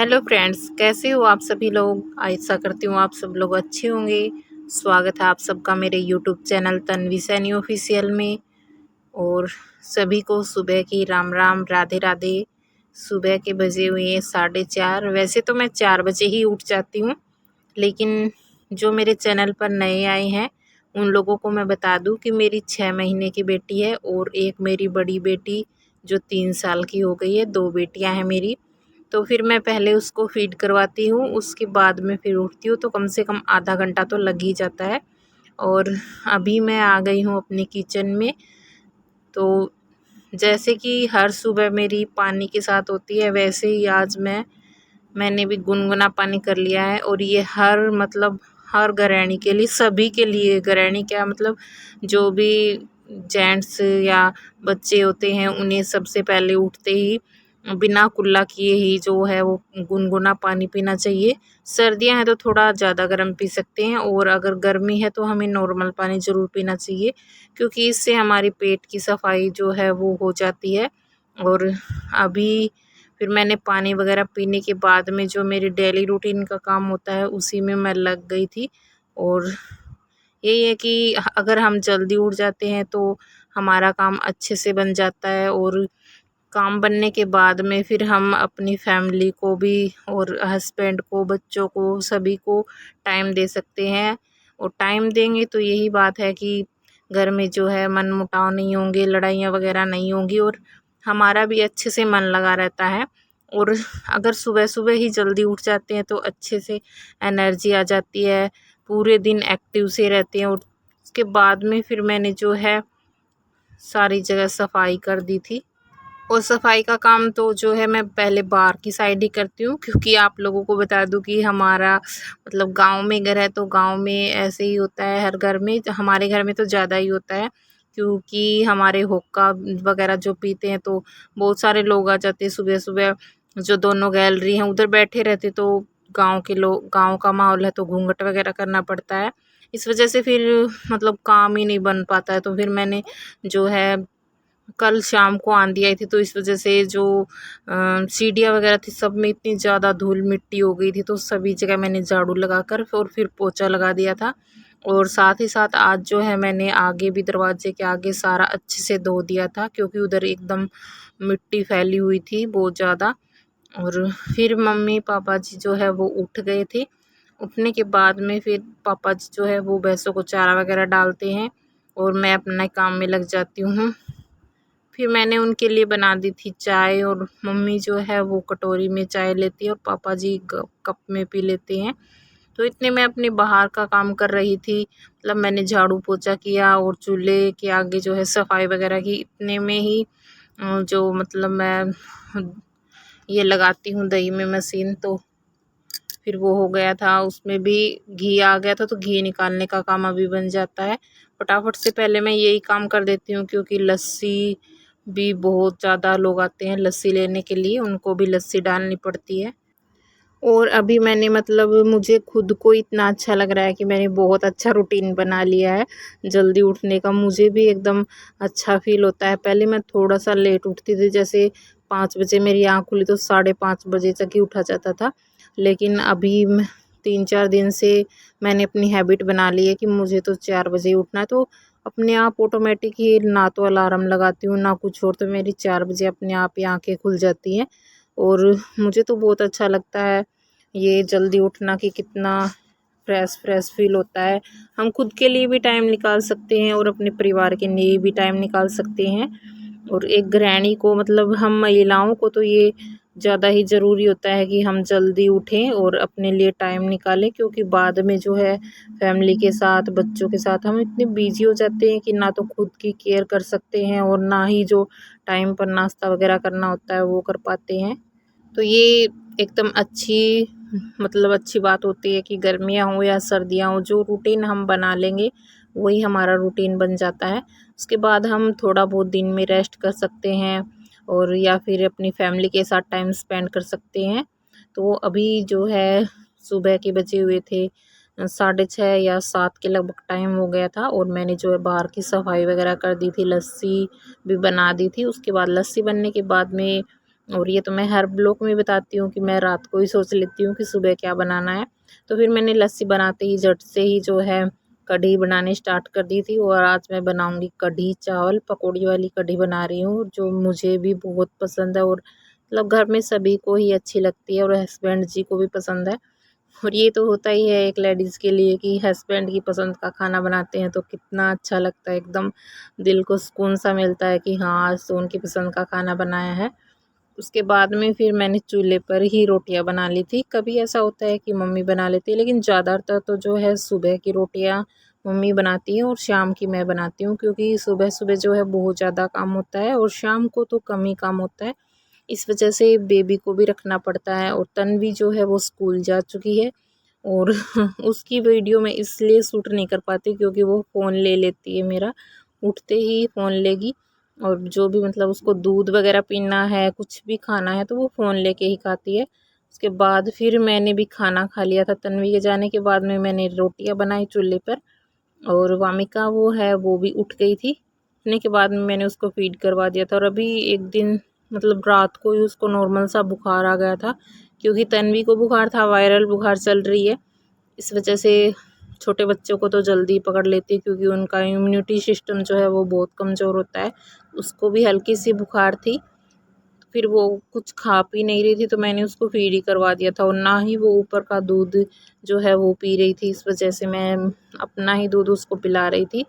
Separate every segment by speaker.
Speaker 1: Hello friends, कैसे हो आप सभी लोग। आशा करती हूँ आप सब लोग अच्छे होंगे। स्वागत है आप सबका मेरे YouTube channel Tanvi Saini official में। और सभी को सुबह की राम राम, राधे राधे। सुबह के बजे हुए हैं 4:30। वैसे तो मैं 4 बजे ही उठ जाती हूँ, लेकिन जो मेरे चैनल पर नए आए हैं उन लोगों को मैं बता दूं कि मेरी 6 महीने की बेटी है और एक मेरी बड़ी बेटी जो 3 साल की हो गई है। 2 बेटियां हैं मेरी। तो फिर मैं पहले उसको फ़ीड करवाती हूँ, उसके बाद में फिर उठती हूँ, तो कम से कम आधा घंटा तो लग ही जाता है। और अभी मैं आ गई हूँ अपने किचन में। तो जैसे कि हर सुबह मेरी पानी के साथ होती है, वैसे ही आज मैंने भी गुनगुना पानी कर लिया है। और ये हर गृहिणी के लिए, सभी के लिए, गृहिणी क्या मतलब जो भी जेंट्स या बच्चे होते हैं उन्हें सबसे पहले उठते ही बिना कुल्ला किए ही जो है वो गुनगुना पानी पीना चाहिए। सर्दियां हैं तो थोड़ा ज़्यादा गर्म पी सकते हैं, और अगर गर्मी है तो हमें नॉर्मल पानी ज़रूर पीना चाहिए, क्योंकि इससे हमारी पेट की सफाई जो है वो हो जाती है। और अभी फिर मैंने पानी वगैरह पीने के बाद में जो मेरी डेली रूटीन का काम होता है उसी में मैं लग गई थी। और यही है कि अगर हम जल्दी उठ जाते हैं तो हमारा काम अच्छे से बन जाता है, और काम बनने के बाद में फिर हम अपनी फैमिली को भी और हस्बैंड को, बच्चों को, सभी को टाइम दे सकते हैं। और टाइम देंगे तो यही बात है कि घर में जो है मनमुटाव नहीं होंगे, लड़ाइयाँ वगैरह नहीं होंगी, और हमारा भी अच्छे से मन लगा रहता है। और अगर सुबह सुबह ही जल्दी उठ जाते हैं तो अच्छे से एनर्जी आ जाती है, पूरे दिन एक्टिव से रहते हैं। और उसके बाद में फिर मैंने जो है सारी जगह सफाई कर दी थी। और सफाई का काम तो जो है मैं पहले बाहर की साइड ही करती हूँ, क्योंकि आप लोगों को बता दूँ कि हमारा मतलब गांव में घर है, तो गांव में ऐसे ही होता है हर घर में। तो हमारे घर में तो ज़्यादा ही होता है, क्योंकि हमारे हुक्का वगैरह जो पीते हैं तो बहुत सारे लोग आ जाते हैं सुबह सुबह। जो दोनों गैलरी हैं उधर बैठे रहते, तो गाँव के लोग, गाँव का माहौल है तो घूंघट वगैरह करना पड़ता है। इस वजह से फिर मतलब काम ही नहीं बन पाता है। तो फिर मैंने जो है कल शाम को आंधी आई थी, तो इस वजह से जो सीढ़ियाँ वगैरह थी सब में इतनी ज़्यादा धूल मिट्टी हो गई थी, तो सभी जगह मैंने झाड़ू लगाकर और फिर पोछा लगा दिया था। और साथ ही साथ आज जो है मैंने आगे भी, दरवाजे के आगे सारा अच्छे से धो दिया था, क्योंकि उधर एकदम मिट्टी फैली हुई थी बहुत ज़्यादा। और फिर मम्मी पापा जी जो है वो उठ गए थे। उठने के बाद में फिर पापा जी जो है वो भैंसों को चारा वगैरह डालते हैं, और मैं अपने काम में लग जाती हूँ। फिर मैंने उनके लिए बना दी थी चाय, और मम्मी जो है वो कटोरी में चाय लेती है और पापा जी कप में पी लेते हैं। तो इतने में अपने बाहर का काम कर रही थी, मतलब मैंने झाड़ू पोछा किया और चूल्हे के आगे जो है सफाई वगैरह की। इतने में ही जो मतलब मैं ये लगाती हूँ दही में मशीन, तो फिर वो हो गया था, उसमें भी घी आ गया था, तो घी निकालने का काम अभी बन जाता है। फटाफट से पहले मैं यही काम कर देती हूँ, क्योंकि लस्सी भी बहुत ज़्यादा लोग आते हैं लस्सी लेने के लिए, उनको भी लस्सी डालनी पड़ती है। और अभी मैंने मतलब मुझे खुद को इतना अच्छा लग रहा है कि मैंने बहुत अच्छा रूटीन बना लिया है जल्दी उठने का। मुझे भी एकदम अच्छा फ़ील होता है। पहले मैं थोड़ा-सा लेट उठती थी, जैसे 5 बजे मेरी आँख खुली तो 5:30 बजे तक ही उठा जाता था। लेकिन अभी मैं 3-4 दिन से मैंने अपनी हैबिट बना ली है कि मुझे तो 4 बजे ही उठना है, तो अपने आप ऑटोमेटिक ही ना तो अलार्म लगाती हूँ ना कुछ और, तो मेरी 4 बजे अपने आप ही आँखें खुल जाती हैं। और मुझे तो बहुत अच्छा लगता है ये जल्दी उठना, कि कितना फ्रेश फ्रेश फील होता है। हम खुद के लिए भी टाइम निकाल सकते हैं और अपने परिवार के लिए भी टाइम निकाल सकते हैं। और एक गृहिणी को, मतलब हम महिलाओं को तो ये ज़्यादा ही ज़रूरी होता है कि हम जल्दी उठें और अपने लिए टाइम निकालें, क्योंकि बाद में जो है फैमिली के साथ, बच्चों के साथ हम इतने बिजी हो जाते हैं कि ना तो खुद की केयर कर सकते हैं और ना ही जो टाइम पर नाश्ता वगैरह करना होता है वो कर पाते हैं। तो ये एकदम अच्छी बात होती है कि गर्मियाँ हों या सर्दियाँ हों, जो रूटीन हम बना लेंगे वही हमारा रूटीन बन जाता है। उसके बाद हम थोड़ा बहुत दिन में रेस्ट कर सकते हैं, और या फिर अपनी फैमिली के साथ टाइम स्पेंड कर सकते हैं। तो अभी जो है सुबह के बजे हुए थे 6:30 या 7 के लगभग टाइम हो गया था, और मैंने जो है बाहर की सफाई वगैरह कर दी थी, लस्सी भी बना दी थी। उसके बाद लस्सी बनने के बाद में और ये तो मैं हर ब्लॉग में बताती हूँ कि मैं रात को ही सोच लेती हूँ कि सुबह क्या बनाना है। तो फिर मैंने लस्सी बनाते ही झट से ही जो है कढ़ी बनानी स्टार्ट कर दी थी। और आज मैं बनाऊँगी कढ़ी चावल, पकौड़ी वाली कढ़ी बना रही हूँ, जो मुझे भी बहुत पसंद है और मतलब घर में सभी को ही अच्छी लगती है और हस्बैंड जी को भी पसंद है। और ये तो होता ही है एक लेडीज़ के लिए कि हस्बैंड की पसंद का खाना बनाते हैं तो कितना अच्छा लगता है, एकदम दिल को सुकून सा मिलता है कि हाँ, आज तो उनकी पसंद का खाना बनाया है। उसके बाद में फिर मैंने चूल्हे पर ही रोटियां बना ली थी। कभी ऐसा होता है कि मम्मी बना लेती है, लेकिन ज़्यादातर तो जो है सुबह की रोटियां मम्मी बनाती हैं और शाम की मैं बनाती हूँ, क्योंकि सुबह-सुबह जो है बहुत ज़्यादा काम होता है और शाम को तो कम ही काम होता है। इस वजह से बेबी को भी रखना पड़ता है और तन्वी जो है वो स्कूल जा चुकी है और उसकी वीडियो मैं इसलिए शूट नहीं कर पाती क्योंकि वो फ़ोन ले लेती है मेरा, उठते ही फ़ोन लेगी। और जो भी मतलब उसको दूध वगैरह पीना है, कुछ भी खाना है तो वो फ़ोन लेके ही खाती है। उसके बाद फिर मैंने भी खाना खा लिया था, तन्वी के जाने के बाद में मैंने रोटियाँ बनाई चूल्हे पर और वामिका वो है वो भी उठ गई थी। उठने के बाद में मैंने उसको फ़ीड करवा दिया था और अभी एक दिन मतलब रात को ही उसको नॉर्मल सा बुखार आ गया था, क्योंकि तन्वी को बुखार था, वायरल बुखार चल रही है। इस वजह से छोटे बच्चों को तो जल्दी पकड़ लेती है क्योंकि उनका इम्यूनिटी सिस्टम जो है वो बहुत कमज़ोर होता है। उसको भी हल्की सी बुखार थी, फिर वो कुछ खा पी नहीं रही थी तो मैंने उसको फ़ीड ही करवा दिया था और ना ही वो ऊपर का दूध जो है वो पी रही थी। इस वजह से मैं अपना ही दूध उसको पिला रही थी।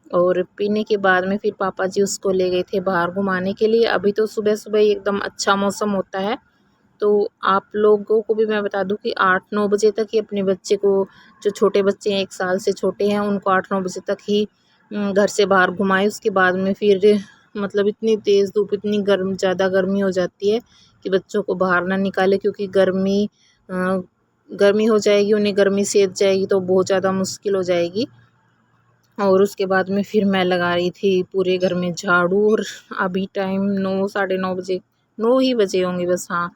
Speaker 1: और पीने के बाद में फिर पापा जी उसको ले गए थे बाहर घुमाने के लिए। अभी तो सुबह-सुबह ही एकदम अच्छा मौसम होता है, तो आप लोगों को भी मैं बता दूँ कि 8-9 बजे तक ही अपने बच्चे को, जो छोटे बच्चे हैं 1 साल से छोटे हैं, उनको 8-9 बजे तक ही घर से बाहर घुमाएँ। उसके बाद में फिर मतलब इतनी तेज़ धूप, इतनी ज़्यादा गर्मी हो जाती है कि बच्चों को बाहर ना निकालें, क्योंकि गर्मी हो जाएगी, उन्हें गर्मी सेध जाएगी तो बहुत ज़्यादा मुश्किल हो जाएगी। और उसके बाद में फिर मैं लगा रही थी पूरे घर में झाड़ू और अभी टाइम 9 साढ़े 9 बजे, 9 ही बजे होंगे बस, हाँ।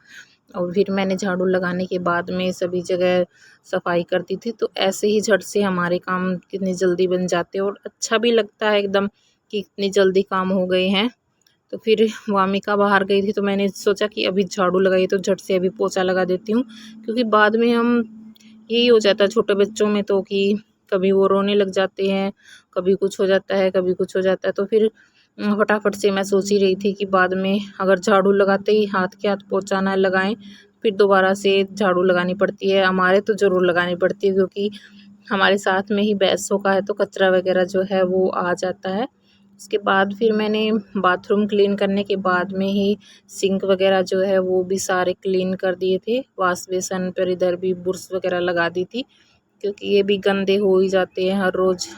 Speaker 1: और फिर मैंने झाड़ू लगाने के बाद में सभी जगह सफाई करती थी, तो ऐसे ही झट से हमारे काम कितनी जल्दी बन जाते हैं और अच्छा भी लगता है एकदम कि इतनी जल्दी काम हो गए हैं। तो फिर वामिका बाहर गई थी तो मैंने सोचा कि अभी झाड़ू लगाई तो झट से अभी पोछा लगा देती हूँ, क्योंकि बाद में हम यही हो जाता है छोटे बच्चों में तो कि कभी वो रोने लग जाते हैं, कभी कुछ हो जाता है, कभी कुछ हो जाता है। तो फिर फटाफट से मैं सोच ही रही थी कि बाद में अगर झाड़ू लगाते ही हाथ के हाथ पोछा ना लगाएं, फिर दोबारा से झाड़ू लगानी पड़ती है। हमारे तो ज़रूर लगानी पड़ती है, क्योंकि हमारे साथ में ही भैंसों का है तो कचरा वगैरह जो है वो आ जाता है। उसके बाद फिर मैंने बाथरूम क्लीन करने के बाद में ही सिंक वगैरह जो है वो भी सारे क्लीन कर दिए थे। वॉश बेसन पर इधर भी बुर्श वगैरह लगा दी थी, क्योंकि ये भी गंदे हो ही जाते हैं हर रोज़।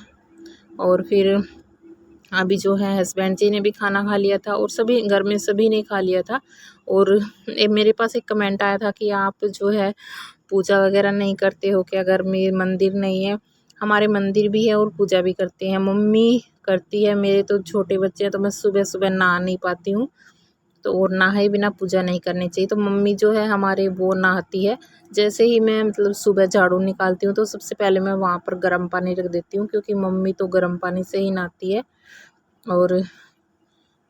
Speaker 1: और फिर अभी जो है हस्बैंड जी ने भी खाना खा लिया था और सभी घर में सभी ने खा लिया था। और मेरे पास एक कमेंट आया था कि आप जो है पूजा वगैरह नहीं करते हो क्या, घर में मंदिर नहीं है? हमारे मंदिर भी है और पूजा भी करते हैं, मम्मी करती है। मेरे तो छोटे बच्चे हैं तो मैं सुबह-सुबह नहा नहीं पाती हूँ, तो और नहाए बिना पूजा नहीं करनी चाहिए। तो मम्मी जो है हमारे वो नहाती है। जैसे ही मैं मतलब सुबह झाड़ू निकालती हूँ तो सबसे पहले मैं वहाँ पर गर्म पानी रख देती हूँ, क्योंकि मम्मी तो गर्म पानी से ही नहाती है। और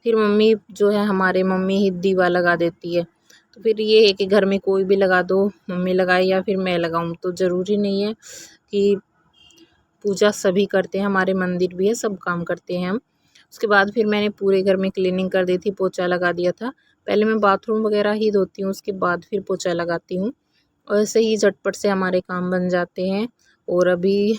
Speaker 1: फिर मम्मी जो है हमारे मम्मी ही दीवा लगा देती है। तो फिर ये है कि घर में कोई भी लगा दो, मम्मी लगाए या फिर मैं लगाऊँ, तो ज़रूरी नहीं है कि पूजा सभी करते हैं, हमारे मंदिर भी है, सब काम करते हैं हम। उसके बाद फिर मैंने पूरे घर में क्लीनिंग कर दी थी, पोछा लगा दिया था। पहले मैं बाथरूम वगैरह ही धोती हूँ, उसके बाद फिर पोछा लगाती हूँ और ऐसे ही झटपट से हमारे काम बन जाते हैं। और अभी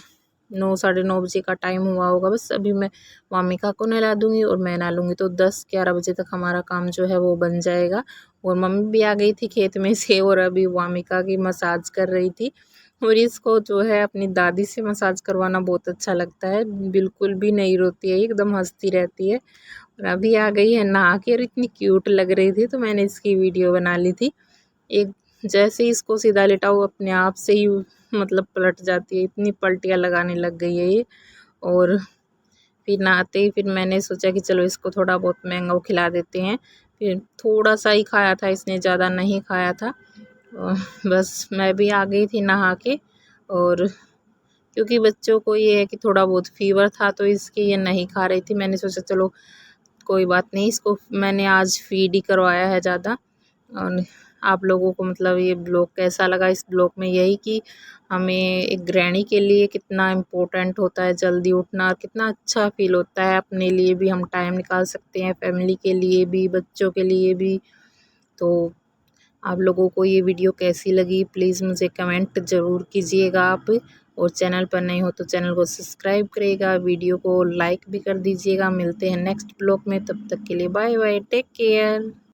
Speaker 1: 9 साढ़े 9 बजे का टाइम हुआ होगा, बस अभी मैं वामिका को नहला दूँगी और मैं नहा लूँगी, तो 10-11 बजे तक हमारा काम जो है वो बन जाएगा। और मम्मी भी आ गई थी खेत में से और अभी वामिका की मसाज कर रही थी। और इसको जो है अपनी दादी से मसाज करवाना बहुत अच्छा लगता है, बिल्कुल भी नहीं रोती है, एकदम हँसती रहती है। और अभी आ गई है नहा के और इतनी क्यूट लग रही थी तो मैंने इसकी वीडियो बना ली थी। एक जैसे ही इसको सीधा लेटाओ अपने आप से ही मतलब पलट जाती है, इतनी पलटियाँ लगाने लग गई है ये। और फिर नहाते ही फिर मैंने सोचा कि चलो इसको थोड़ा बहुत मैंगो खिला देते हैं। फिर थोड़ा-सा ही खाया था इसने, ज़्यादा नहीं खाया था। बस मैं भी आ गई थी नहा के। और क्योंकि बच्चों को ये है कि थोड़ा बहुत फ़ीवर था तो इसके ये नहीं खा रही थी। मैंने सोचा चलो कोई बात नहीं, इसको मैंने आज फ़ीड ही करवाया है ज़्यादा। और आप लोगों को मतलब ये ब्लॉग कैसा लगा। इस ब्लॉग में यही कि हमें एक गृहिणी के लिए कितना इम्पोर्टेंट होता है जल्दी उठना, और कितना अच्छा फ़ील होता है। अपने लिए भी हम टाइम निकाल सकते हैं, फैमिली के लिए भी, बच्चों के लिए भी। तो आप लोगों को ये वीडियो कैसी लगी प्लीज़ मुझे कमेंट ज़रूर कीजिएगा आप। और चैनल पर नए हो तो चैनल को सब्सक्राइब करिएगा, वीडियो को लाइक भी कर दीजिएगा। मिलते हैं नेक्स्ट ब्लॉग में, तब तक के लिए बाय बाय, टेक केयर।